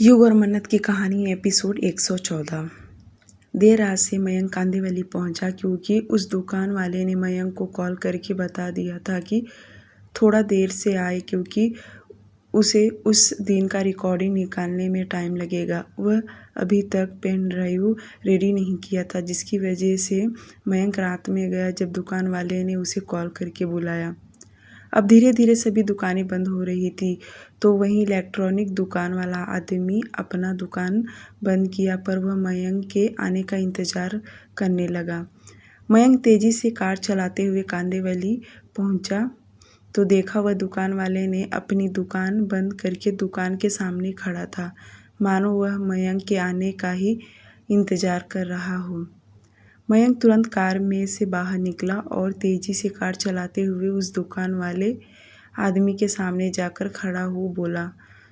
युग और मन्नत की कहानी एपिसोड 114। देर रात से मयंक कांदिवली पहुंचा क्योंकि उस दुकान वाले ने मयंक को कॉल करके बता दिया था कि थोड़ा देर से आए क्योंकि उसे उस दिन का रिकॉर्डिंग निकालने में टाइम लगेगा। वह अभी तक पेन ड्राइव रेडी नहीं किया था, जिसकी वजह से मयंक रात में गया जब दुकान वाले ने उसे कॉल करके बुलाया। अब धीरे धीरे सभी दुकानें बंद हो रही थी, तो वहीं इलेक्ट्रॉनिक दुकान वाला आदमी अपना दुकान बंद किया, पर वह मयंक के आने का इंतज़ार करने लगा। मयंक तेज़ी से कार चलाते हुए कांदिवली पहुंचा तो देखा वह दुकान वाले ने अपनी दुकान बंद करके दुकान के सामने खड़ा था, मानो वह मयंक के आने का ही इंतज़ार कर रहा हो। मयंक तुरंत कार में से बाहर निकला और तेज़ी से कार चलाते हुए उस दुकान वाले आदमी के सामने जाकर खड़ा हो बोला,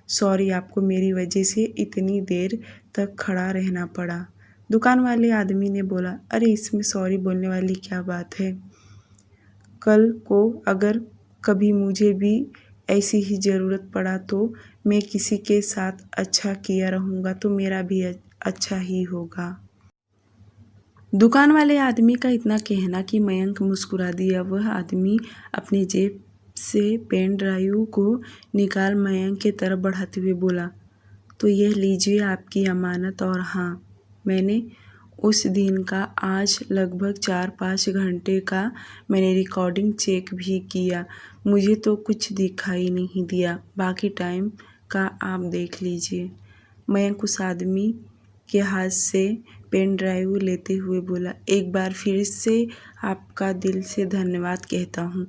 सॉरी, आपको मेरी वजह से इतनी देर तक खड़ा रहना पड़ा। दुकान वाले आदमी ने बोला, अरे इसमें सॉरी बोलने वाली क्या बात है। कल को अगर कभी मुझे भी ऐसी ही ज़रूरत पड़ा तो मैं किसी के साथ अच्छा किया रहूँगा तो मेरा भी अच्छा ही होगा। दुकान वाले आदमी का इतना कहना कि मयंक मुस्कुरा दिया। वह आदमी अपनी जेब से पेन ड्राइव को निकाल मयंक की तरफ बढ़ाते हुए बोला, तो यह लीजिए आपकी अमानत। और हाँ, मैंने उस दिन का आज लगभग 4-5 घंटे का मैंने रिकॉर्डिंग चेक भी किया। मुझे तो कुछ दिखाई नहीं दिया, बाकी टाइम का आप देख लीजिए। मयंक उस आदमी के हाथ से पेन ड्राइव लेते हुए बोला, एक बार फिर से आपका दिल से धन्यवाद कहता हूँ।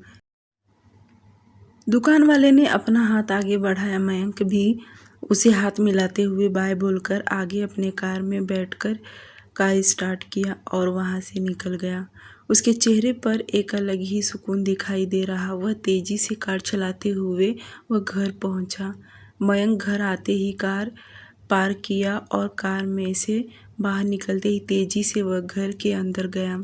दुकान वाले ने अपना हाथ आगे बढ़ाया। मयंक भी उसे हाथ मिलाते हुए बाय बोलकर आगे अपने कार में बैठकर कार स्टार्ट किया और वहाँ से निकल गया। उसके चेहरे पर एक अलग ही सुकून दिखाई दे रहा। वह तेज़ी से कार चलाते हुए वह घर पहुँचा। मयंक घर आते ही कार पार्क किया और कार में से बाहर निकलते ही तेज़ी से वह घर के अंदर गया।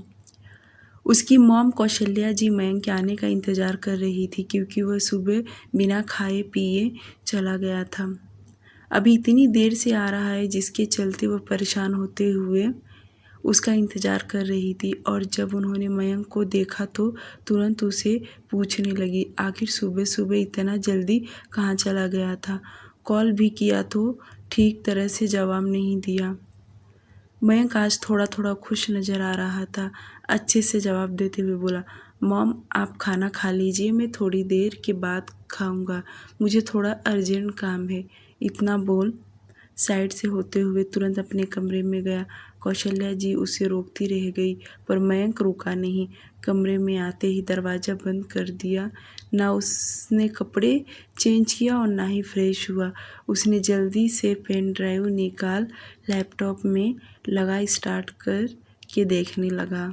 उसकी मॉम कौशल्या जी मयंक के आने का इंतज़ार कर रही थी क्योंकि वह सुबह बिना खाए पिए चला गया था। अभी इतनी देर से आ रहा है, जिसके चलते वह परेशान होते हुए उसका इंतज़ार कर रही थी। और जब उन्होंने मयंक को देखा तो तुरंत उसे पूछने लगी, आखिर सुबह सुबह इतना जल्दी कहाँ चला गया था। कॉल भी किया तो ठीक तरह से जवाब नहीं दिया। मयंक आज थोड़ा थोड़ा खुश नज़र आ रहा था। अच्छे से जवाब देते हुए बोला, मॉम आप खाना खा लीजिए, मैं थोड़ी देर के बाद खाऊंगा, मुझे थोड़ा अर्जेंट काम है। इतना बोल साइड से होते हुए तुरंत अपने कमरे में गया। कौशल्या जी उसे रोकती रह गई, पर मयंक रुका नहीं। कमरे में आते ही दरवाज़ा बंद कर दिया। ना उसने कपड़े चेंज किया और ना ही फ्रेश हुआ। उसने जल्दी से पेन ड्राइव निकाल लैपटॉप में लगा, स्टार्ट कर के देखने लगा।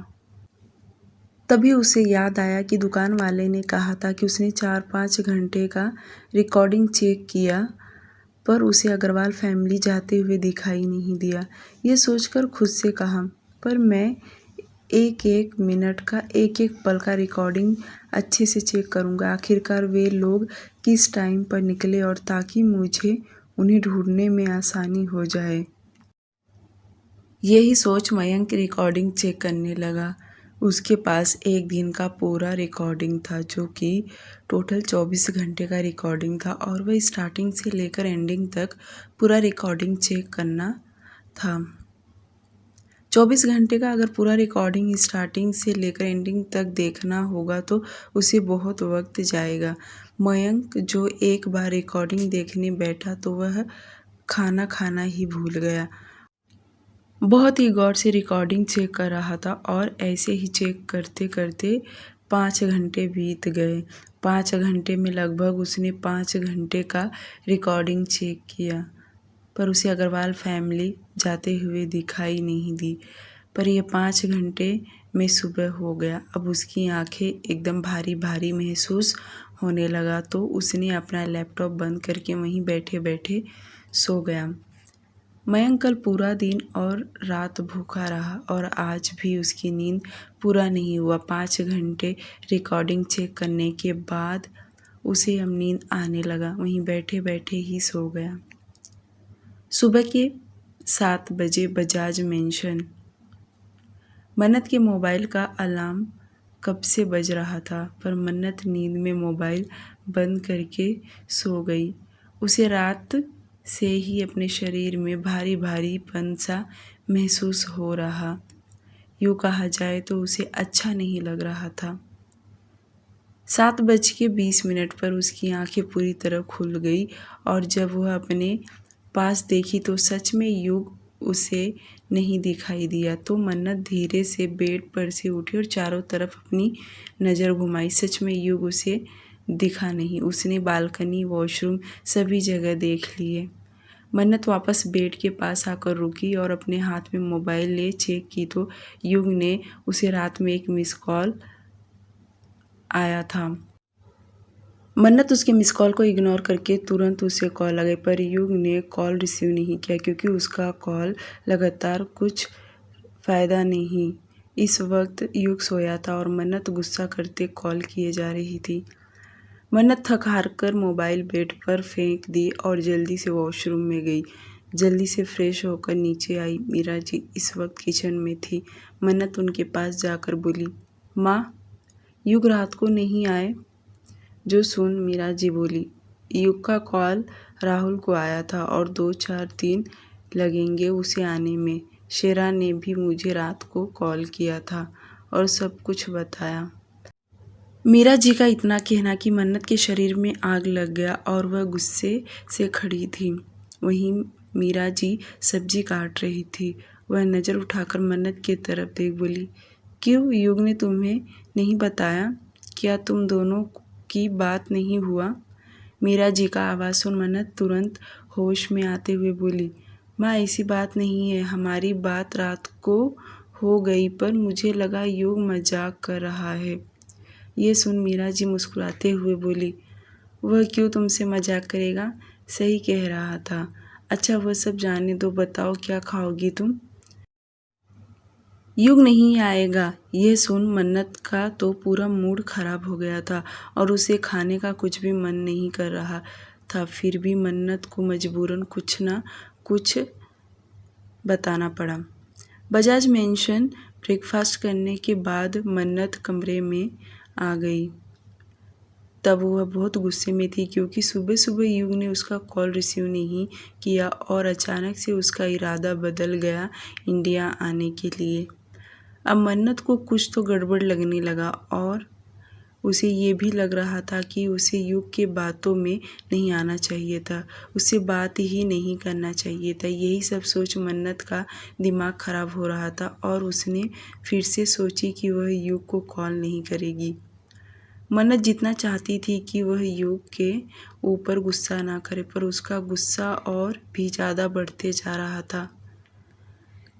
तभी उसे याद आया कि दुकान वाले ने कहा था कि उसने 4-5 घंटे का रिकॉर्डिंग चेक किया, पर उसे अग्रवाल फैमिली जाते हुए दिखाई नहीं दिया। ये सोचकर खुद से कहा, पर मैं एक एक मिनट का एक एक पल का रिकॉर्डिंग अच्छे से चेक करूँगा। आखिरकार वे लोग किस टाइम पर निकले और ताकि मुझे उन्हें ढूंढने में आसानी हो जाए। यही सोच मयंक रिकॉर्डिंग चेक करने लगा। उसके पास एक दिन का पूरा रिकॉर्डिंग था, जो कि टोटल 24 घंटे का रिकॉर्डिंग था और वह स्टार्टिंग से लेकर एंडिंग तक पूरा रिकॉर्डिंग चेक करना था। 24 घंटे का अगर पूरा रिकॉर्डिंग स्टार्टिंग से लेकर एंडिंग तक देखना होगा तो उसे बहुत वक्त जाएगा। मयंक जो एक बार रिकॉर्डिंग देखने बैठा तो वह खाना खाना ही भूल गया। बहुत ही गौर से रिकॉर्डिंग चेक कर रहा था और ऐसे ही चेक करते करते 5 घंटे बीत गए। 5 घंटे में लगभग उसने 5 घंटे का रिकॉर्डिंग चेक किया, पर उसे अग्रवाल फैमिली जाते हुए दिखाई नहीं दी। पर यह 5 घंटे में सुबह हो गया। अब उसकी आंखें एकदम भारी भारी महसूस होने लगा, तो उसने अपना लैपटॉप बंद करके वहीं बैठे बैठे सो गया। मयंक कल पूरा दिन और रात भूखा रहा और आज भी उसकी नींद पूरा नहीं हुआ। 5 घंटे रिकॉर्डिंग चेक करने के बाद उसे अब नींद आने लगा, वहीं बैठे बैठे ही सो गया। सुबह के 7 बजे बजाज मेंशन। मन्नत के मोबाइल का अलार्म कब से बज रहा था, पर मन्नत नींद में मोबाइल बंद करके सो गई। उसे रात से ही अपने शरीर में भारी भारीपन सा महसूस हो रहा। यूँ कहा जाए तो उसे अच्छा नहीं लग रहा था। 7:20 पर उसकी आंखें पूरी तरह खुल गई और जब वह अपने पास देखी तो सच में युग उसे नहीं दिखाई दिया। तो मन्नत धीरे से बेड पर से उठी और चारों तरफ अपनी नज़र घुमाई। सच में युग उसे दिखा नहीं। उसने बालकनी, वॉशरूम सभी जगह देख लिए। मन्नत वापस बेड के पास आकर रुकी और अपने हाथ में मोबाइल ले चेक की तो युग ने उसे रात में एक मिस कॉल आया था। मन्नत उसके मिस कॉल को इग्नोर करके तुरंत उसे कॉल लगाई, पर युग ने कॉल रिसीव नहीं किया क्योंकि उसका कॉल लगातार कुछ फ़ायदा नहीं। इस वक्त युग सोया था और मन्नत गुस्सा करते कॉल किए जा रही थी। मन्नत थक हार कर मोबाइल बेड पर फेंक दी और जल्दी से वॉशरूम में गई। जल्दी से फ्रेश होकर नीचे आई। मीरा जी इस वक्त किचन में थी। मन्नत उनके पास जाकर बोली, माँ, युग रात को नहीं आए? जो सुन मीरा जी बोली, युग का कॉल राहुल को आया था और 2-4 दिन लगेंगे उसे आने में। शेरा ने भी मुझे रात को कॉल किया था और सब कुछ बताया। मीरा जी का इतना कहना कि मन्नत के शरीर में आग लग गया और वह गुस्से से खड़ी थी। वहीं मीरा जी सब्जी काट रही थी। वह नज़र उठाकर मन्नत की तरफ देख बोली, क्यों युग ने तुम्हें नहीं बताया? क्या तुम दोनों की बात नहीं हुआ? मीरा जी का आवाज़ सुन मन्नत तुरंत होश में आते हुए बोली, माँ ऐसी बात नहीं है, हमारी बात रात को हो गई पर मुझे लगा युग मजाक कर रहा है। ये सुन मीरा जी मुस्कुराते हुए बोली, वह क्यों तुमसे मजाक करेगा, सही कह रहा था। अच्छा वह सब जाने दो, बताओ क्या खाओगी तुम? युग नहीं आएगा। यह सुन मन्नत का तो पूरा मूड खराब हो गया था और उसे खाने का कुछ भी मन नहीं कर रहा था। फिर भी मन्नत को मजबूरन कुछ ना कुछ बताना पड़ा। बजाज मेंशन ब्रेकफास्ट करने के बाद मन्नत कमरे में आ गई। तब वह बहुत गुस्से में थी क्योंकि सुबह सुबह युग ने उसका कॉल रिसीव नहीं किया और अचानक से उसका इरादा बदल गया इंडिया आने के लिए। अब मन्नत को कुछ तो गड़बड़ लगने लगा और उसे ये भी लग रहा था कि उसे युग के बातों में नहीं आना चाहिए था, उससे बात ही नहीं करना चाहिए था। यही सब सोच मन्नत का दिमाग खराब हो रहा था और उसने फिर से सोची कि वह युग को कॉल नहीं करेगी। मन्नत जितना चाहती थी कि वह युग के ऊपर गुस्सा ना करे, पर उसका गुस्सा और भी ज़्यादा बढ़ते जा रहा था।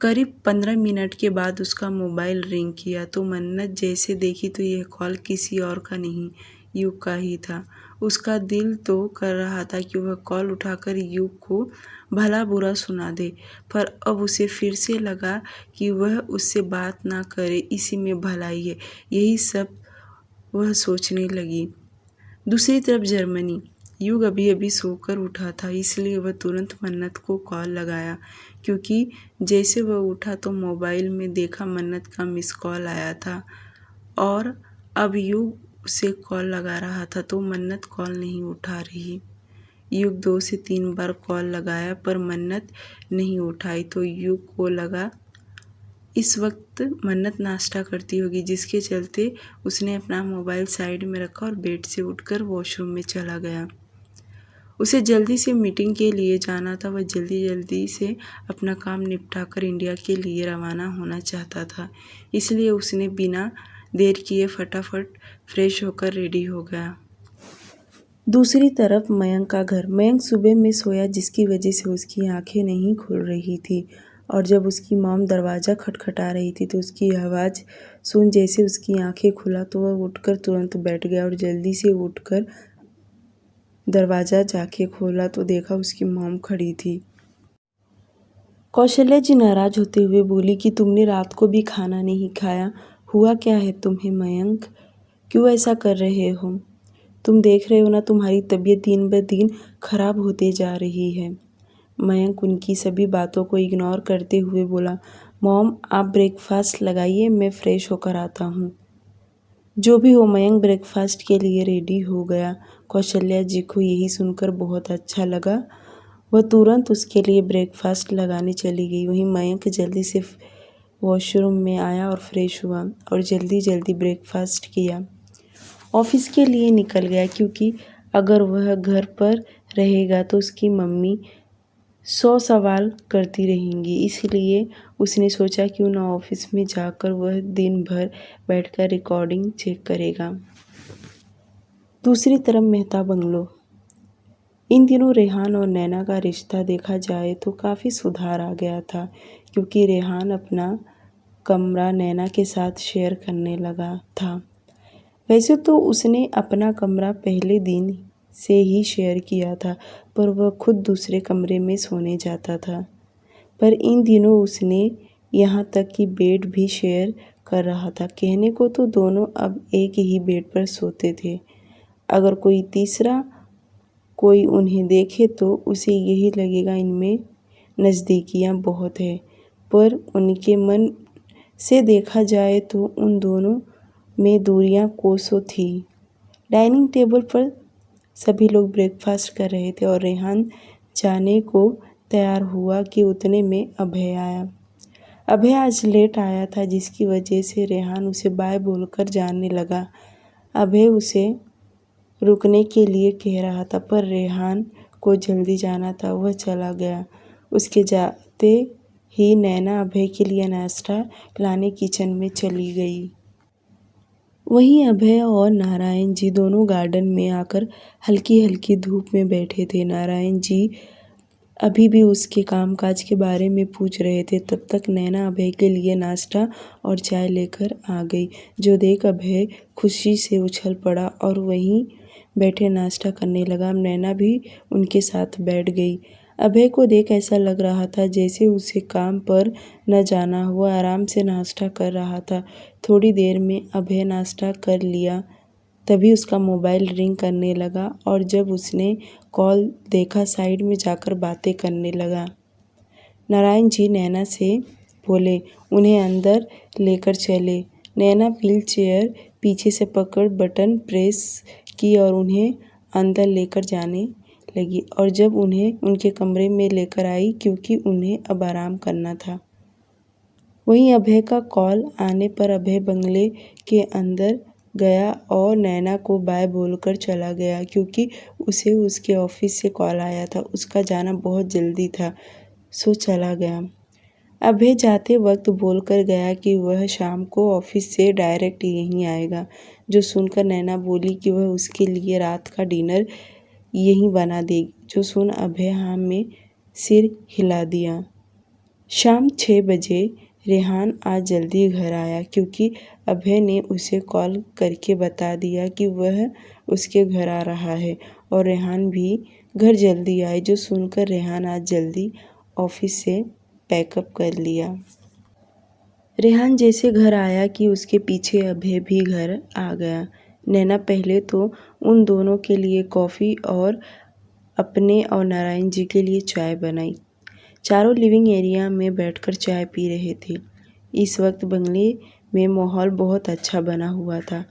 करीब 15 मिनट के बाद उसका मोबाइल रिंग किया तो मन्नत जैसे देखी तो यह कॉल किसी और का नहीं, युग का ही था। उसका दिल तो कर रहा था कि वह कॉल उठाकर युग को भला बुरा सुना दे, पर अब उसे फिर से लगा कि वह उससे बात ना करे, इसी में भलाई है। यही सब वह सोचने लगी। दूसरी तरफ जर्मनी। युग अभी अभी सोकर उठा था, इसलिए वह तुरंत मन्नत को कॉल लगाया क्योंकि जैसे वह उठा तो मोबाइल में देखा मन्नत का मिस कॉल आया था और अब युग उसे कॉल लगा रहा था तो मन्नत कॉल नहीं उठा रही। युग 2 से 3 बार कॉल लगाया पर मन्नत नहीं उठाई तो युग को लगा इस वक्त मन्नत नाश्ता करती होगी, जिसके चलते उसने अपना मोबाइल साइड में रखा और बेड से उठकर वॉशरूम में चला गया। उसे जल्दी से मीटिंग के लिए जाना था। वह जल्दी जल्दी से अपना काम निपटाकर इंडिया के लिए रवाना होना चाहता था, इसलिए उसने बिना देर किए फटाफट फ्रेश होकर रेडी हो गया। दूसरी तरफ मयंक का घर। मयंक सुबह में सोया जिसकी वजह से उसकी आंखें नहीं खुल रही थी और जब उसकी मॉम दरवाज़ा खटखटा रही थी तो उसकी आवाज़ सुन जैसे उसकी आंखें खुला तो वह उठकर तुरंत बैठ गया और जल्दी से उठकर दरवाज़ा जाके खोला तो देखा उसकी मॉम खड़ी थी। कौशल्या जी नाराज़ होते हुए बोली कि तुमने रात को भी खाना नहीं खाया, हुआ क्या है तुम्हें मयंक, क्यों ऐसा कर रहे हो? तुम देख रहे हो ना तुम्हारी तबीयत दिन ब दिन खराब होते जा रही है। मयंक उनकी सभी बातों को इग्नोर करते हुए बोला, मॉम आप ब्रेकफास्ट लगाइए, मैं फ्रेश होकर आता हूँ। जो भी हो, मयंक ब्रेकफास्ट के लिए रेडी हो गया। कौशल्या जी को यही सुनकर बहुत अच्छा लगा। वह तुरंत उसके लिए ब्रेकफास्ट लगाने चली गई। वहीं मयंक जल्दी से वॉशरूम में आया और फ्रेश हुआ और जल्दी जल्दी ब्रेकफास्ट किया। ऑफिस के लिए निकल गया क्योंकि अगर वह घर पर रहेगा तो उसकी मम्मी 100 सवाल करती रहेंगी। इसलिए उसने सोचा क्यों ना ऑफिस में जाकर वह दिन भर बैठकर रिकॉर्डिंग चेक करेगा। दूसरी तरफ मेहता बंगलो। इन दिनों रेहान और नैना का रिश्ता देखा जाए तो काफ़ी सुधार आ गया था, क्योंकि रेहान अपना कमरा नैना के साथ शेयर करने लगा था। वैसे तो उसने अपना कमरा पहले दिन से ही शेयर किया था, पर वह खुद दूसरे कमरे में सोने जाता था। पर इन दिनों उसने यहाँ तक कि बेड भी शेयर कर रहा था। कहने को तो दोनों अब एक ही बेड पर सोते थे। अगर कोई तीसरा कोई उन्हें देखे तो उसे यही लगेगा इनमें नज़दीकियाँ बहुत है, पर उनके मन से देखा जाए तो उन दोनों में दूरियां कोसों थी। डाइनिंग टेबल पर सभी लोग ब्रेकफास्ट कर रहे थे और रेहान जाने को तैयार हुआ कि उतने में अभय आया। अभय आज लेट आया था, जिसकी वजह से रेहान उसे बाय बोलकर जाने लगा। अभय उसे रुकने के लिए कह रहा था, पर रेहान को जल्दी जाना था। वह चला गया। उसके जाते ही नैना अभय के लिए नाश्ता लाने किचन में चली गई। वहीं अभय और नारायण जी दोनों गार्डन में आकर हल्की हल्की धूप में बैठे थे। नारायण जी अभी भी उसके कामकाज के बारे में पूछ रहे थे। तब तक नैना अभय के लिए नाश्ता और चाय लेकर आ गई, जो देख अभय खुशी से उछल पड़ा और वहीं बैठे नाश्ता करने लगा। नैना भी उनके साथ बैठ गई। अभय को देख ऐसा लग रहा था जैसे उसे काम पर न जाना हुआ, आराम से नाश्ता कर रहा था। थोड़ी देर में अभय नाश्ता कर लिया, तभी उसका मोबाइल रिंग करने लगा और जब उसने कॉल देखा साइड में जाकर बातें करने लगा। नारायण जी नैना से बोले, उन्हें अंदर लेकर चले। नैना व्हील चेयर पीछे से पकड़ बटन प्रेस की और उन्हें अंदर लेकर जाने लगी, और जब उन्हें उनके कमरे में लेकर आई क्योंकि उन्हें अब आराम करना था। वहीं अभय का कॉल आने पर अभय बंगले के अंदर गया और नैना को बाय बोलकर चला गया, क्योंकि उसे उसके ऑफिस से कॉल आया था। उसका जाना बहुत जल्दी था, सो चला गया। अभय जाते वक्त बोलकर गया कि वह शाम को ऑफिस से डायरेक्ट यहीं आएगा, जो सुनकर नैना बोली कि वह उसके लिए रात का डिनर यहीं बना देगी, जो सुन अभय हाँ में सिर हिला दिया। शाम 6 बजे रेहान आज जल्दी घर आया, क्योंकि अभय ने उसे कॉल करके बता दिया कि वह उसके घर आ रहा है, और रेहान भी घर जल्दी आए, जो सुनकर रेहान आज जल्दी ऑफिस से पैकअप कर लिया। रेहान जैसे घर आया कि उसके पीछे अभय भी घर आ गया। नैना पहले तो उन दोनों के लिए कॉफ़ी और अपने और नारायण जी के लिए चाय बनाई। चारों लिविंग एरिया में बैठकर चाय पी रहे थे। इस वक्त बंगले में माहौल बहुत अच्छा बना हुआ था।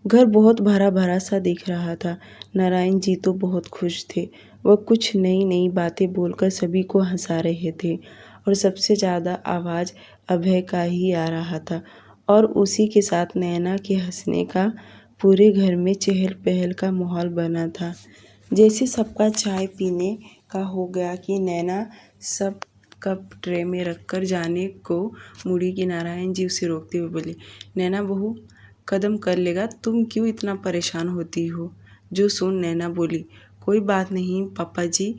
घर बहुत भरा भरा सा दिख रहा था। नारायण जी तो बहुत खुश थे। वह कुछ नई नई बातें बोलकर सभी को हंसा रहे थे, और सबसे ज़्यादा आवाज़ अभय का ही आ रहा था, और उसी के साथ नैना के हंसने का पूरे घर में चहल पहल का माहौल बना था। जैसे सबका चाय पीने का हो गया कि नैना सब कप ट्रे में रखकर जाने को मुड़ी कि नारायण जी उसे रोकते हुए बोले, नैना बहू कदम कर लेगा, तुम क्यों इतना परेशान होती हो। जो सुन नैना बोली, कोई बात नहीं पापा जी,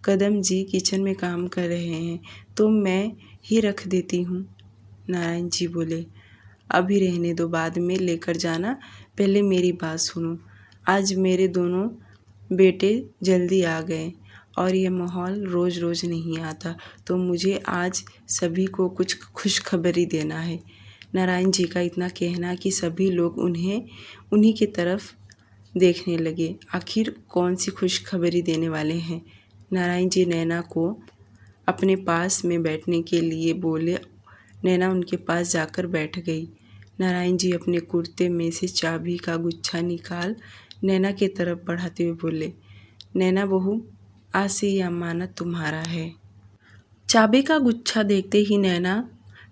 कदम जी किचन में काम कर रहे हैं तो मैं ही रख देती हूँ। नारायण जी बोले, अभी रहने दो, बाद में लेकर जाना, पहले मेरी बात सुनो। आज मेरे दोनों बेटे जल्दी आ गए और ये माहौल रोज़ रोज़ नहीं आता, तो मुझे आज सभी को कुछ खुशखबरी देना है। नारायण जी का इतना कहना कि सभी लोग उन्हीं की तरफ देखने लगे। आखिर कौन सी खुशखबरी देने वाले हैं। नारायण जी नैना को अपने पास में बैठने के लिए बोले। नैना उनके पास जाकर बैठ गई। नारायण जी अपने कुर्ते में से चाबी का गुच्छा निकाल नैना की तरफ बढ़ाते हुए बोले, नैना बहू, आज से ये अमानत तुम्हारा है। चाबी का गुच्छा देखते ही नैना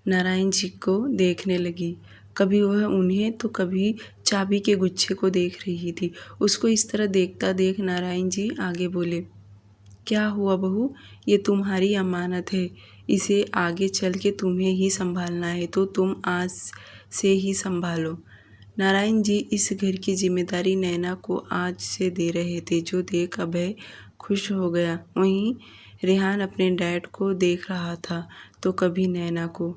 नारायण जी को देखने लगी। कभी वह उन्हें तो कभी चाबी के गुच्छे को देख रही थी। उसको इस तरह देखता देख नारायण जी आगे बोले, क्या हुआ बहू, ये तुम्हारी अमानत है, इसे आगे चल के तुम्हें ही संभालना है, तो तुम आज से ही संभालो। नारायण जी इस घर की जिम्मेदारी नैना को आज से दे रहे थे, जो देख अभय खुश हो गया। वहीं रेहान अपने डैड को देख रहा था तो कभी नैना को।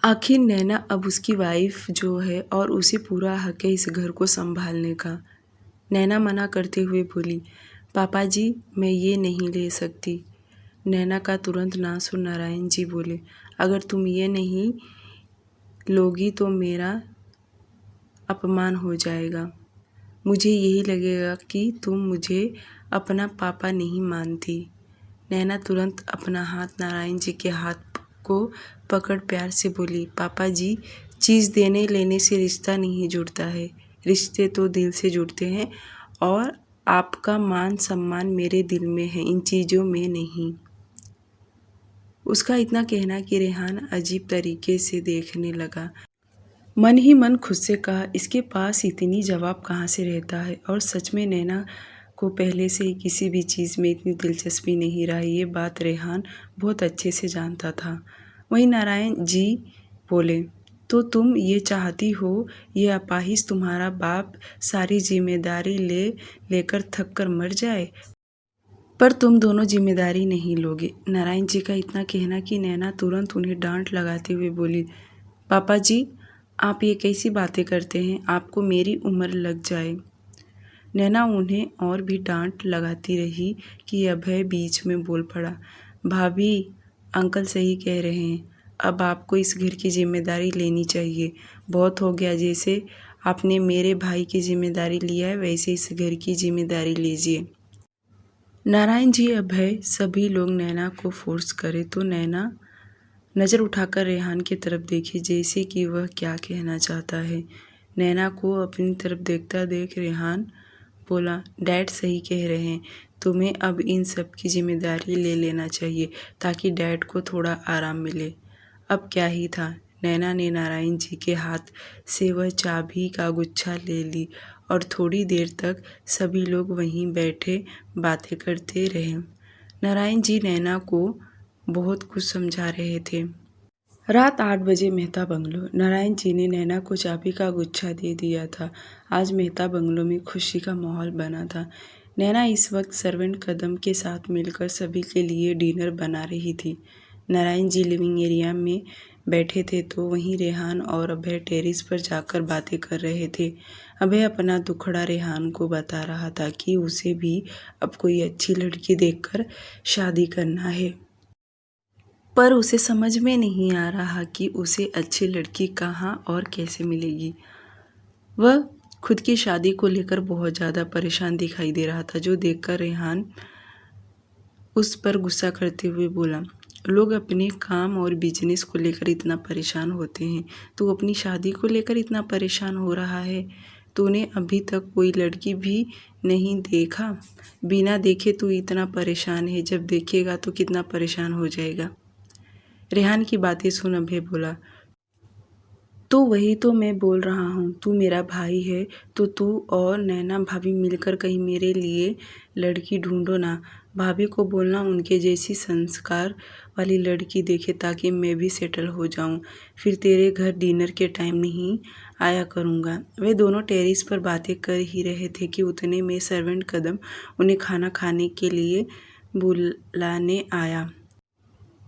आखिर नैना अब उसकी वाइफ जो है और उसे पूरा हक है इस घर को संभालने का। नैना मना करते हुए बोली, पापा जी, मैं ये नहीं ले सकती। नैना का तुरंत ना सुन नारायण जी बोले, अगर तुम ये नहीं लोगी तो मेरा अपमान हो जाएगा। मुझे यही लगेगा कि तुम मुझे अपना पापा नहीं मानती। नैना तुरंत अपना हाथ नारायण जी के हाथ को पकड़ प्यार से बोली, पापा जी, चीज़ देने लेने से रिश्ता नहीं जुड़ता है, रिश्ते तो दिल से जुड़ते हैं और आपका मान सम्मान मेरे दिल में है, इन चीज़ों में नहीं। उसका इतना कहना कि रेहान अजीब तरीके से देखने लगा। मन ही मन खुद से कहा, इसके पास इतनी जवाब कहाँ से रहता है। और सच में नैना को पहले से ही किसी भी चीज़ में इतनी दिलचस्पी नहीं रही, ये बात रेहान बहुत अच्छे से जानता था। वहीं नारायण जी बोले, तो तुम ये चाहती हो ये अपाहिज तुम्हारा बाप सारी जिम्मेदारी लेकर थक कर मर जाए, पर तुम दोनों जिम्मेदारी नहीं लोगे। नारायण जी का इतना कहना कि नैना तुरंत उन्हें डांट लगाते हुए बोली, पापा जी, आप ये कैसी बातें करते हैं, आपको मेरी उम्र लग जाए। नैना उन्हें और भी डांट लगाती रही कि अभय बीच में बोल पड़ा, भाभी, अंकल सही कह रहे हैं, अब आपको इस घर की जिम्मेदारी लेनी चाहिए। बहुत हो गया, जैसे आपने मेरे भाई की जिम्मेदारी लिया है वैसे इस घर की जिम्मेदारी लीजिए। नारायण जी, अभय, सभी लोग नैना को फोर्स करे तो नैना नज़र उठाकर रेहान की तरफ देखी, जैसे कि वह क्या कहना चाहता है। नैना को अपनी तरफ देखता देख रेहान बोला, डैड सही कह रहे हैं, तुम्हें अब इन सब की जिम्मेदारी ले लेना चाहिए ताकि डैड को थोड़ा आराम मिले। अब क्या ही था, नैना ने नारायण जी के हाथ से वह चाबी का गुच्छा ले ली और थोड़ी देर तक सभी लोग वहीं बैठे बातें करते रहे। नारायण जी नैना को बहुत कुछ समझा रहे थे। रात 8 बजे मेहता बंगलो। नारायण जी ने नैना को चाबी का गुच्छा दे दिया था। आज मेहता बंगलो में खुशी का माहौल बना था। नैना इस वक्त सर्वेंट कदम के साथ मिलकर सभी के लिए डिनर बना रही थी। नारायण जी लिविंग एरिया में बैठे थे तो वहीं रेहान और अभय टेरेस पर जाकर बातें कर रहे थे। अभय अपना दुखड़ा रेहान को बता रहा था कि उसे भी अब कोई अच्छी लड़की देखकर शादी करना है, पर उसे समझ में नहीं आ रहा कि उसे अच्छी लड़की कहाँ और कैसे मिलेगी। वह खुद की शादी को लेकर बहुत ज़्यादा परेशान दिखाई दे रहा था, जो देखकर रेहान उस पर गुस्सा करते हुए बोला, लोग अपने काम और बिजनेस को लेकर इतना परेशान होते हैं, तू अपनी शादी को लेकर इतना परेशान हो रहा है। तूने अभी तक कोई लड़की भी नहीं देखा, बिना देखे तू इतना परेशान है, जब देखेगा तो कितना परेशान हो जाएगा। रेहान की बातें सुन अभय बोला, तो वही तो मैं बोल रहा हूँ, तू मेरा भाई है तो तू और नैना भाभी मिलकर कहीं मेरे लिए लड़की ढूंढो ना। भाभी को बोलना उनके जैसी संस्कार वाली लड़की देखे ताकि मैं भी सेटल हो जाऊँ, फिर तेरे घर डिनर के टाइम नहीं आया करूँगा। वे दोनों टेरेस पर बातें कर ही रहे थे कि उतने में सर्वेंट कदम उन्हें खाना खाने के लिए बुलाने आया,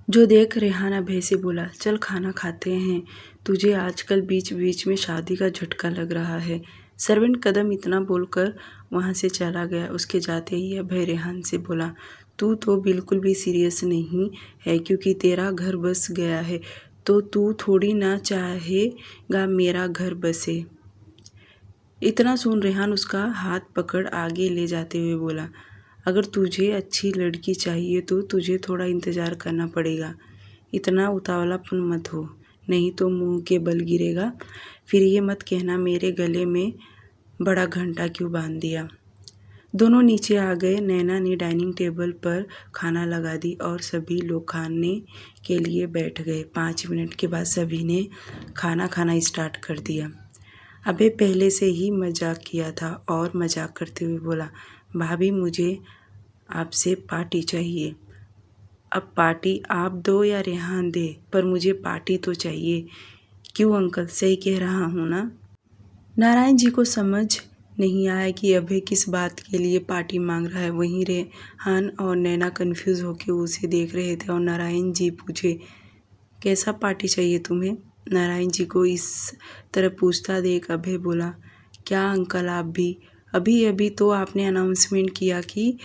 जो देख रेहान अभय से बोला, चल खाना खाते हैं, तुझे आजकल बीच बीच में शादी का झटका लग रहा है। सर्वेंट कदम इतना बोलकर वहाँ से चला गया। उसके जाते ही अभय रेहान से बोला, तू तो बिल्कुल भी सीरियस नहीं है, क्योंकि तेरा घर बस गया है तो तू थोड़ी ना चाहेगा मेरा घर बसे। इतना सुन रेहान उसका हाथ पकड़ आगे ले जाते हुए बोला, अगर तुझे अच्छी लड़की चाहिए तो तुझे थोड़ा इंतज़ार करना पड़ेगा। इतना उतावलापन मत हो, नहीं तो मुंह के बल गिरेगा। फिर ये मत कहना मेरे गले में बड़ा घंटा क्यों बांध दिया। दोनों नीचे आ गए। नैना ने डाइनिंग टेबल पर खाना लगा दी और सभी लोग खाने के लिए बैठ गए। 5 मिनट के बाद सभी ने खाना खाना स्टार्ट कर दिया। अभय पहले से ही मजाक किया था और मजाक करते हुए बोला, भाभी मुझे आपसे पार्टी चाहिए। अब पार्टी आप दो या रेहान दे, पर मुझे पार्टी तो चाहिए। क्यों अंकल, सही कह रहा हूँ ना। नारायण जी को समझ नहीं आया कि अभय किस बात के लिए पार्टी मांग रहा है। वहीं रेहान और नैना कंफ्यूज होकर उसे देख रहे थे और नारायण जी पूछे, कैसा पार्टी चाहिए तुम्हें। नारायण जी को इस तरह पूछता देख अभय बोला, क्या अंकल आप भी, अभी अभी तो आपने अनाउंसमेंट किया कि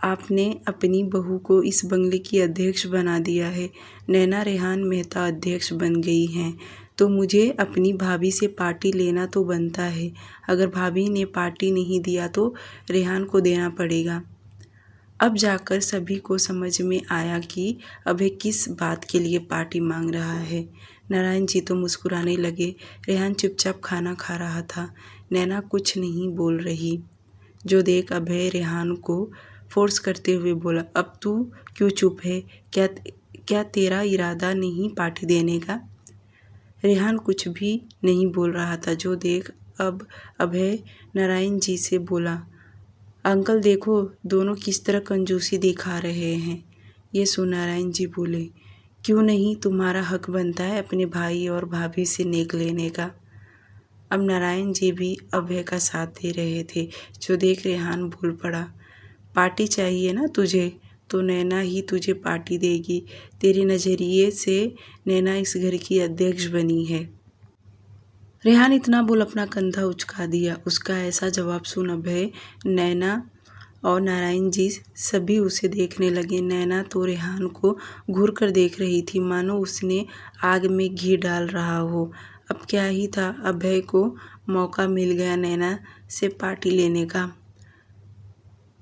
आपने अपनी बहू को इस बंगले की अध्यक्ष बना दिया है। नैना रेहान मेहता अध्यक्ष बन गई हैं, तो मुझे अपनी भाभी से पार्टी लेना तो बनता है। अगर भाभी ने पार्टी नहीं दिया तो रेहान को देना पड़ेगा। अब जाकर सभी को समझ में आया कि अभय किस बात के लिए पार्टी मांग रहा है। नारायण जी तो मुस्कुराने लगे। रेहान चुपचाप खाना खा रहा था। नैना कुछ नहीं बोल रही। जो देख अभय रेहान को फोर्स करते हुए बोला, अब तू क्यों चुप है, क्या तेरा इरादा नहीं पार्टी देने का। रेहान कुछ भी नहीं बोल रहा था। जो देख अब अभय नारायण जी से बोला, अंकल देखो दोनों किस तरह कंजूसी दिखा रहे हैं। ये सुन नारायण जी बोले, क्यों नहीं, तुम्हारा हक बनता है अपने भाई और भाभी से नेक लेने का। अब नारायण जी भी अभय का साथ दे रहे थे। जो देख रेहान बोल पड़ा, पार्टी चाहिए ना तुझे, तो नैना ही तुझे पार्टी देगी। तेरे नज़रिए से नैना इस घर की अध्यक्ष बनी है। रेहान इतना बोल अपना कंधा उचका दिया। उसका ऐसा जवाब सुन अभय, नैना और नारायण जी सभी उसे देखने लगे। नैना तो रेहान को घूर कर देख रही थी, मानो उसने आग में घी डाल रहा हो। अब क्या ही था, अभय को मौका मिल गया नैना से पार्टी लेने का।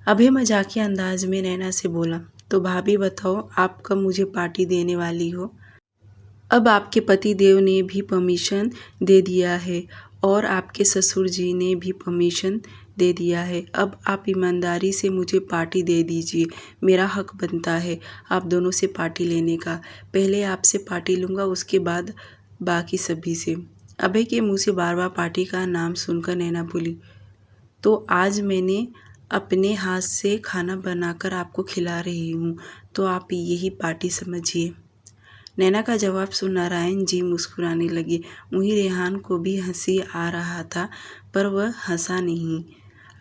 अभय मजाकिया अंदाज में नैना से बोला, तो भाभी बताओ आप कब मुझे पार्टी देने वाली हो। अब आपके पति देव ने भी परमिशन दे दिया है और आपके ससुर जी ने भी परमिशन दे दिया है। अब आप ईमानदारी से मुझे पार्टी दे दीजिए। मेरा हक बनता है आप दोनों से पार्टी लेने का। पहले आपसे पार्टी लूँगा, उसके बाद बाकी सभी से। अभय के मुंह से बार बार पार्टी का नाम सुनकर नैना बोली, तो आज मैंने अपने हाथ से खाना बनाकर आपको खिला रही हूँ, तो आप यही पार्टी समझिए। नैना का जवाब सुन नारायण जी मुस्कुराने लगे। वहीं रेहान को भी हंसी आ रहा था, पर वह हंसा नहीं।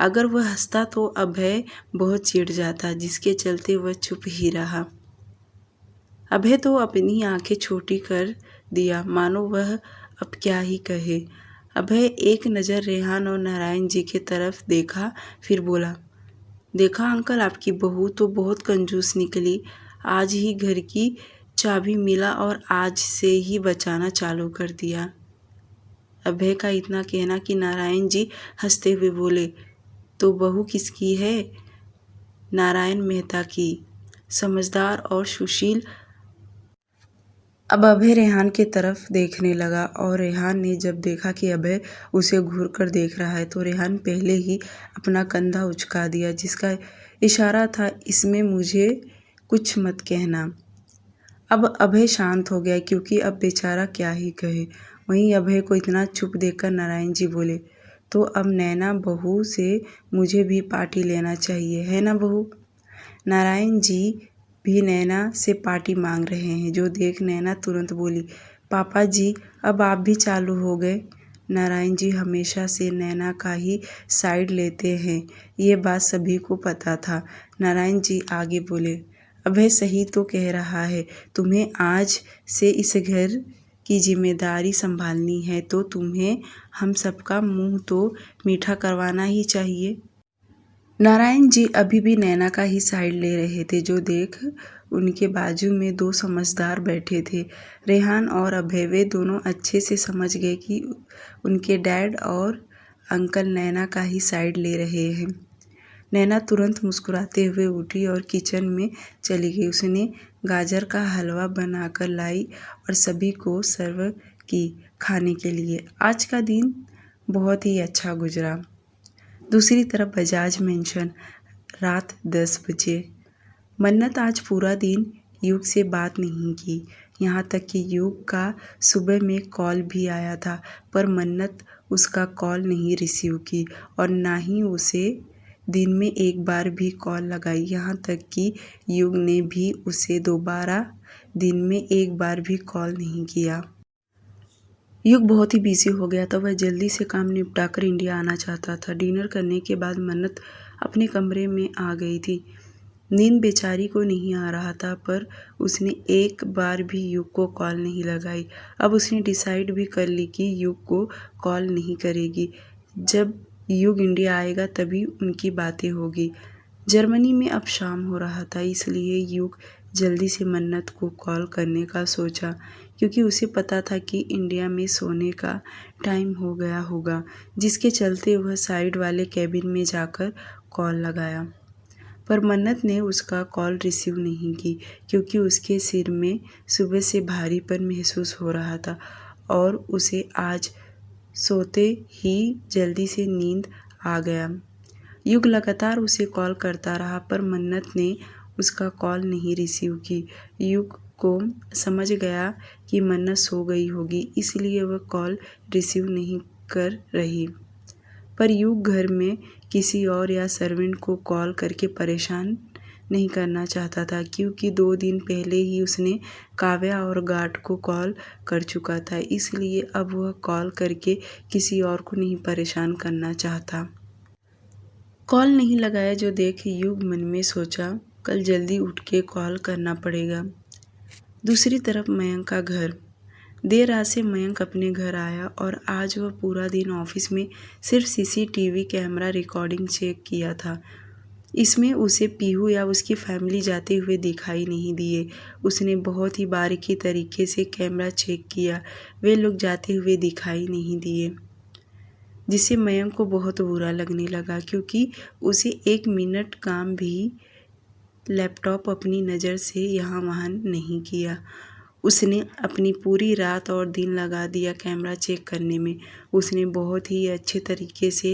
अगर वह हंसता तो अभय बहुत चिढ़ जाता, जिसके चलते वह चुप ही रहा। अभय तो अपनी आंखें छोटी कर दिया, मानो वह अब क्या ही कहे। अभय एक नज़र रेहान और नारायण जी की तरफ देखा, फिर बोला, देखा अंकल आपकी बहू तो बहुत कंजूस निकली। आज ही घर की चाबी मिला और आज से ही बचाना चालू कर दिया। अभय का इतना कहना कि नारायण जी हंसते हुए बोले, तो बहू किसकी है। नारायण मेहता की, समझदार और सुशील। अब अभय रेहान की तरफ देखने लगा और रेहान ने जब देखा कि अभय उसे घूर कर देख रहा है तो रेहान पहले ही अपना कंधा उचका दिया, जिसका इशारा था इसमें मुझे कुछ मत कहना। अब अभय शांत हो गया, क्योंकि अब बेचारा क्या ही कहे। वहीं अभय को इतना चुप देखकर नारायण जी बोले, तो अब नैना बहू से मुझे भी पार्टी लेना चाहिए, है ना बहू। नारायण जी भी नैना से पार्टी मांग रहे हैं। जो देख नैना तुरंत बोली, पापा जी अब आप भी चालू हो गए। नारायण जी हमेशा से नैना का ही साइड लेते हैं, ये बात सभी को पता था। नारायण जी आगे बोले, अभय सही तो कह रहा है, तुम्हें आज से इस घर की जिम्मेदारी संभालनी है, तो तुम्हें हम सबका मुंह तो मीठा करवाना ही चाहिए। नारायण जी अभी भी नैना का ही साइड ले रहे थे। जो देख उनके बाजू में दो समझदार बैठे थे, रेहान और अभय। वे दोनों अच्छे से समझ गए कि उनके डैड और अंकल नैना का ही साइड ले रहे हैं। नैना तुरंत मुस्कुराते हुए उठी और किचन में चली गई। उसने गाजर का हलवा बनाकर लाई और सभी को सर्व की खाने के लिए। आज का दिन बहुत ही अच्छा गुजरा। दूसरी तरफ बजाज मेंशन, रात 10 बजे। मन्नत आज पूरा दिन युग से बात नहीं की। यहाँ तक कि युग का सुबह में कॉल भी आया था, पर मन्नत उसका कॉल नहीं रिसीव की और ना ही उसे दिन में एक बार भी कॉल लगाई। यहाँ तक कि युग ने भी उसे दोबारा दिन में एक बार भी कॉल नहीं किया। युग बहुत ही बिजी हो गया था। वह जल्दी से काम निपटाकर इंडिया आना चाहता था। डिनर करने के बाद मन्नत अपने कमरे में आ गई थी। नींद बेचारी को नहीं आ रहा था, पर उसने एक बार भी युग को कॉल नहीं लगाई। अब उसने डिसाइड भी कर ली कि युग को कॉल नहीं करेगी। जब युग इंडिया आएगा तभी उनकी बातें होगी। जर्मनी में अब शाम हो रहा था, इसलिए युग जल्दी से मन्नत को कॉल करने का सोचा, क्योंकि उसे पता था कि इंडिया में सोने का टाइम हो गया होगा, जिसके चलते वह साइड वाले कैबिन में जाकर कॉल लगाया। पर मन्नत ने उसका कॉल रिसीव नहीं की, क्योंकि उसके सिर में सुबह से भारीपन महसूस हो रहा था और उसे आज सोते ही जल्दी से नींद आ गया। युग लगातार उसे कॉल करता रहा, पर मन्नत ने उसका कॉल नहीं रिसीव की। युग को समझ गया कि मन्नत सो गई होगी, इसलिए वह कॉल रिसीव नहीं कर रही। पर युग घर में किसी और या सर्वेंट को कॉल करके परेशान नहीं करना चाहता था, क्योंकि 2 दिन पहले ही उसने काव्या और गार्ड को कॉल कर चुका था। इसलिए अब वह कॉल करके किसी और को नहीं परेशान करना चाहता। कॉल नहीं लगाया जो देख युग मन में सोचा, कल जल्दी उठ के कॉल करना पड़ेगा। दूसरी तरफ मयंक का घर। देर रात से मयंक अपने घर आया और आज वह पूरा दिन ऑफिस में सिर्फ सीसीटीवी कैमरा रिकॉर्डिंग चेक किया था। इसमें उसे पीहू या उसकी फैमिली जाते हुए दिखाई नहीं दिए। उसने बहुत ही बारीकी तरीके से कैमरा चेक किया, वे लोग जाते हुए दिखाई नहीं दिए, जिससे मयंक को बहुत बुरा लगने लगा, क्योंकि उसे 1 मिनट काम भी लैपटॉप अपनी नज़र से यहाँ वहाँ नहीं किया। उसने अपनी पूरी रात और दिन लगा दिया कैमरा चेक करने में। उसने बहुत ही अच्छे तरीके से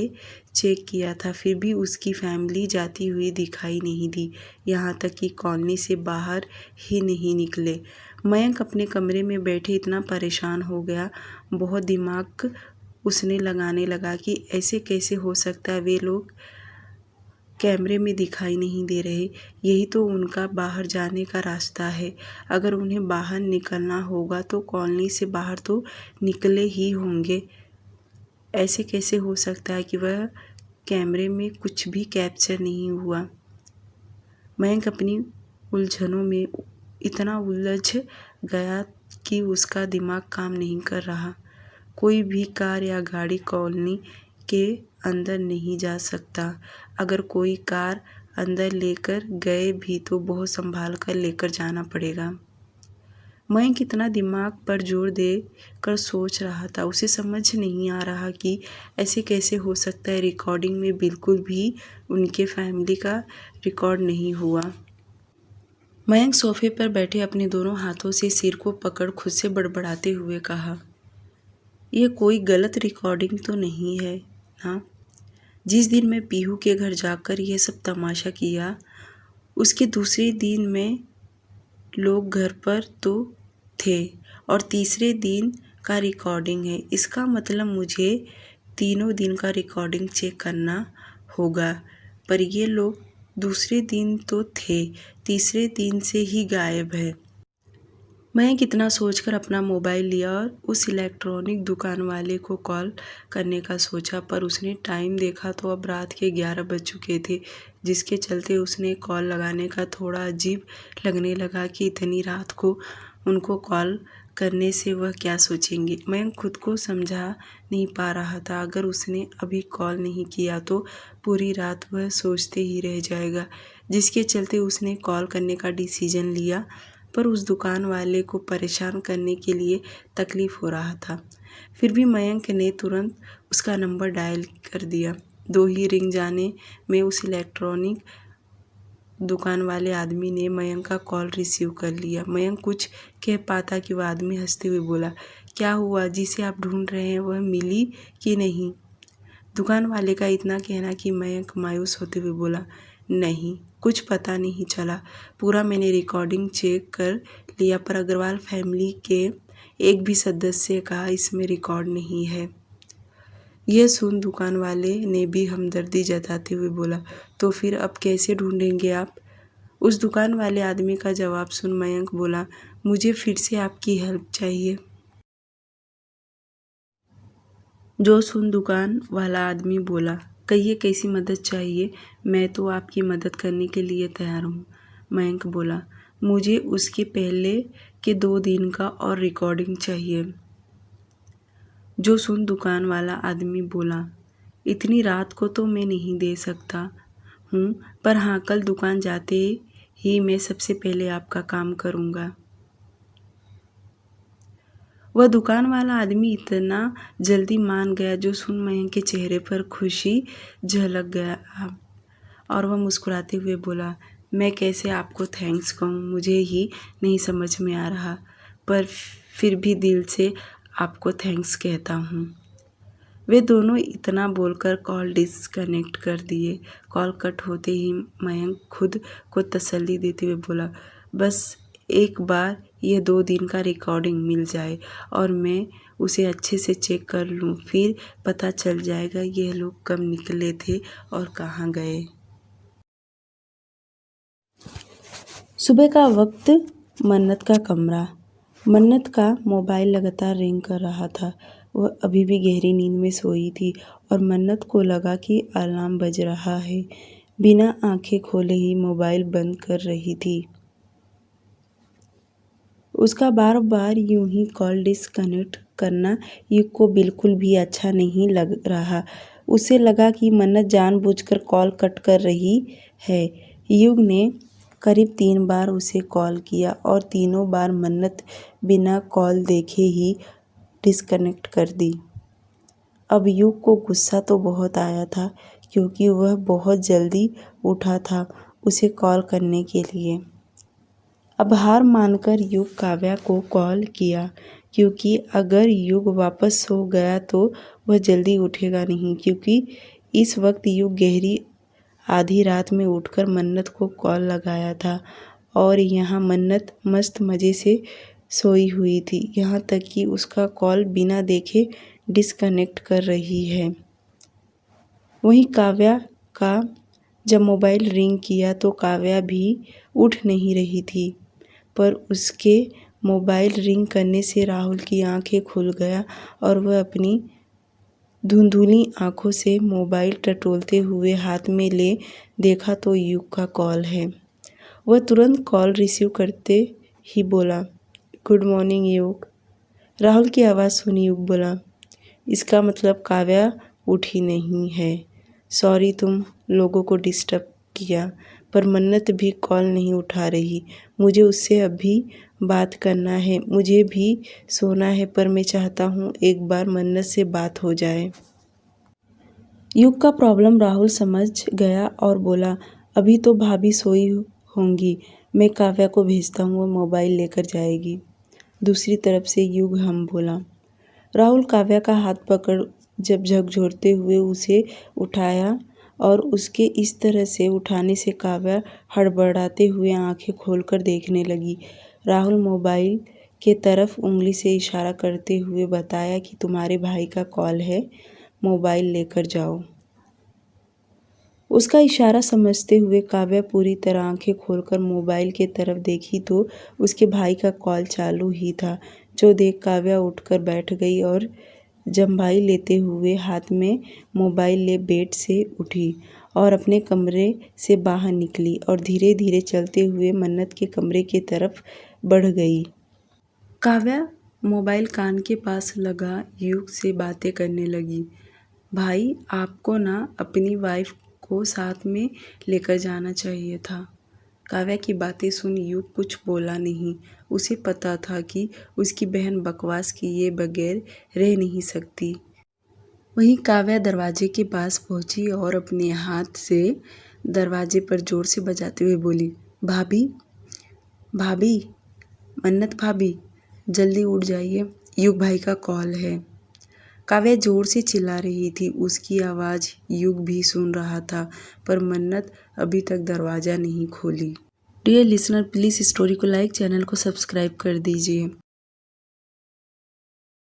चेक किया था, फिर भी उसकी फैमिली जाती हुई दिखाई नहीं दी। यहाँ तक कि कॉलोनी से बाहर ही नहीं निकले। मयंक अपने कमरे में बैठे इतना परेशान हो गया, बहुत दिमाग उसने लगाने लगा कि ऐसे कैसे हो सकता है, वे लोग कैमरे में दिखाई नहीं दे रहे। यही तो उनका बाहर जाने का रास्ता है। अगर उन्हें बाहर निकलना होगा तो कॉलोनी से बाहर तो निकले ही होंगे। ऐसे कैसे हो सकता है कि वह कैमरे में कुछ भी कैप्चर नहीं हुआ। मयंक अपनी उलझनों में इतना उलझ गया कि उसका दिमाग काम नहीं कर रहा। कोई भी कार या गाड़ी कॉलोनी के अंदर नहीं जा सकता। अगर कोई कार अंदर लेकर गए भी तो बहुत संभाल कर लेकर जाना पड़ेगा। मयंक इतना दिमाग पर जोर दे कर सोच रहा था, उसे समझ नहीं आ रहा कि ऐसे कैसे हो सकता है। रिकॉर्डिंग में बिल्कुल भी उनके फैमिली का रिकॉर्ड नहीं हुआ। मयंक सोफे पर बैठे अपने दोनों हाथों से सिर को पकड़ खुद से बड़बड़ाते हुए कहा, यह कोई गलत रिकॉर्डिंग तो नहीं है ना? जिस दिन मैं पीहू के घर जाकर यह सब तमाशा किया, उसके दूसरे दिन में लोग घर पर तो थे और तीसरे दिन का रिकॉर्डिंग है। इसका मतलब मुझे तीनों दिन का रिकॉर्डिंग चेक करना होगा। पर ये लोग दूसरे दिन तो थे, तीसरे दिन से ही गायब है। मैं कितना सोचकर अपना मोबाइल लिया और उस इलेक्ट्रॉनिक दुकान वाले को कॉल करने का सोचा, पर उसने टाइम देखा तो अब रात के 11 बज चुके थे, जिसके चलते उसने कॉल लगाने का थोड़ा अजीब लगने लगा कि इतनी रात को उनको कॉल करने से वह क्या सोचेंगे। मैं खुद को समझा नहीं पा रहा था, अगर उसने अभी कॉल नहीं किया तो पूरी रात वह सोचते ही रह जाएगा, जिसके चलते उसने कॉल करने का डिसीजन लिया। पर उस दुकान वाले को परेशान करने के लिए तकलीफ़ हो रहा था। फिर भी मयंक ने तुरंत उसका नंबर डायल कर दिया। दो ही रिंग जाने में उस इलेक्ट्रॉनिक दुकान वाले आदमी ने मयंक का कॉल रिसीव कर लिया। मयंक कुछ कह पाता कि वह आदमी हंसते हुए बोला, क्या हुआ? जिसे आप ढूंढ रहे हैं वह मिली कि नहीं? दुकान वाले का इतना कहना कि मयंक मायूस होते हुए बोला, नहीं, कुछ पता नहीं चला। पूरा मैंने रिकॉर्डिंग चेक कर लिया पर अग्रवाल फैमिली के एक भी सदस्य का इसमें रिकॉर्ड नहीं है। यह सुन दुकान वाले ने भी हमदर्दी जताते हुए बोला, तो फिर अब कैसे ढूंढेंगे आप? उस दुकान वाले आदमी का जवाब सुन मयंक बोला, मुझे फिर से आपकी हेल्प चाहिए। जो सुन दुकान वाला आदमी बोला, कहिए कैसी मदद चाहिए? मैं तो आपकी मदद करने के लिए तैयार हूँ। मयंक बोला, मुझे उसके पहले के 2 दिन का और रिकॉर्डिंग चाहिए। जो सुन दुकान वाला आदमी बोला, इतनी रात को तो मैं नहीं दे सकता हूँ, पर हाँ, कल दुकान जाते ही मैं सबसे पहले आपका काम करूँगा। वह दुकान वाला आदमी इतना जल्दी मान गया। जो सुन मयंक के चेहरे पर खुशी झलक गया और वह मुस्कुराते हुए बोला, मैं कैसे आपको थैंक्स कहूँ, मुझे ही नहीं समझ में आ रहा, पर फिर भी दिल से आपको थैंक्स कहता हूँ। वे दोनों इतना बोलकर कॉल डिस्कनेक्ट कर दिए। कॉल कट होते ही मयंक खुद को तसल्ली देते हुए बोला, बस एक बार यह 2 दिन का रिकॉर्डिंग मिल जाए और मैं उसे अच्छे से चेक कर लूँ, फिर पता चल जाएगा यह लोग कब निकले थे और कहाँ गए। सुबह का वक्त, मन्नत का कमरा। मन्नत का मोबाइल लगातार रिंग कर रहा था। वह अभी भी गहरी नींद में सोई थी और मन्नत को लगा कि अलार्म बज रहा है। बिना आंखें खोले ही मोबाइल बंद कर रही थी। उसका बार बार यूं ही कॉल डिस्कनेक्ट करना युग को बिल्कुल भी अच्छा नहीं लग रहा। उसे लगा कि मन्नत जानबूझकर कॉल कट कर रही है। युग ने करीब 3 बार उसे कॉल किया और तीनों बार मन्नत बिना कॉल देखे ही डिस्कनेक्ट कर दी। अब युग को गुस्सा तो बहुत आया था क्योंकि वह बहुत जल्दी उठा था उसे कॉल करने के लिए। अब हार मानकर युग काव्या को कॉल किया क्योंकि अगर युग वापस सो गया तो वह जल्दी उठेगा नहीं, क्योंकि इस वक्त युग गहरी आधी रात में उठकर मन्नत को कॉल लगाया था और यहाँ मन्नत मस्त मज़े से सोई हुई थी, यहाँ तक कि उसका कॉल बिना देखे डिस्कनेक्ट कर रही है। वहीं काव्या का जब मोबाइल रिंग किया तो काव्या भी उठ नहीं रही थी, पर उसके मोबाइल रिंग करने से राहुल की आंखें खुल गया और वह अपनी धुंधली आंखों से मोबाइल टटोलते हुए हाथ में ले देखा तो युग का कॉल है। वह तुरंत कॉल रिसीव करते ही बोला, गुड मॉर्निंग युग। राहुल की आवाज़ सुनी युग बोला, इसका मतलब काव्या उठी नहीं है। सॉरी तुम लोगों को डिस्टर्ब किया, पर मन्नत भी कॉल नहीं उठा रही। मुझे उससे अभी बात करना है, मुझे भी सोना है, पर मैं चाहता हूँ एक बार मन्नत से बात हो जाए। युग का प्रॉब्लम राहुल समझ गया और बोला, अभी तो भाभी सोई होंगी, मैं काव्या को भेजता हूँ, वो मोबाइल लेकर जाएगी। दूसरी तरफ से युग हम बोला। राहुल काव्या का हाथ पकड़ जब झकझोरते हुए उसे उठाया और उसके इस तरह से उठाने से काव्या हड़बड़ाते हुए आंखें खोलकर देखने लगी। राहुल मोबाइल के तरफ उंगली से इशारा करते हुए बताया कि तुम्हारे भाई का कॉल है, मोबाइल लेकर जाओ। उसका इशारा समझते हुए काव्या पूरी तरह आंखें खोलकर मोबाइल के तरफ देखी तो उसके भाई का कॉल चालू ही था, जो देख काव्या उठकर बैठ गई और जम्भाई लेते हुए हाथ में मोबाइल ले बेड से उठी और अपने कमरे से बाहर निकली और धीरे धीरे चलते हुए मन्नत के कमरे की तरफ बढ़ गई। काव्या मोबाइल कान के पास लगा युग से बातें करने लगी। भाई, आपको ना अपनी वाइफ को साथ में लेकर जाना चाहिए था। काव्या की बातें सुन युग कुछ बोला नहीं। उसे पता था कि उसकी बहन बकवास किए बगैर रह नहीं सकती। वहीं काव्या दरवाजे के पास पहुंची और अपने हाथ से दरवाजे पर जोर से बजाते हुए बोली, भाभी भाभी, मन्नत भाभी, जल्दी उठ जाइए, युग भाई का कॉल है। काव्या जोर से चिल्ला रही थी। उसकी आवाज़ युग भी सुन रहा था, पर मन्नत अभी तक दरवाज़ा नहीं खोली। डियर लिसनर, प्लीज़ स्टोरी को लाइक, चैनल को सब्सक्राइब कर दीजिए।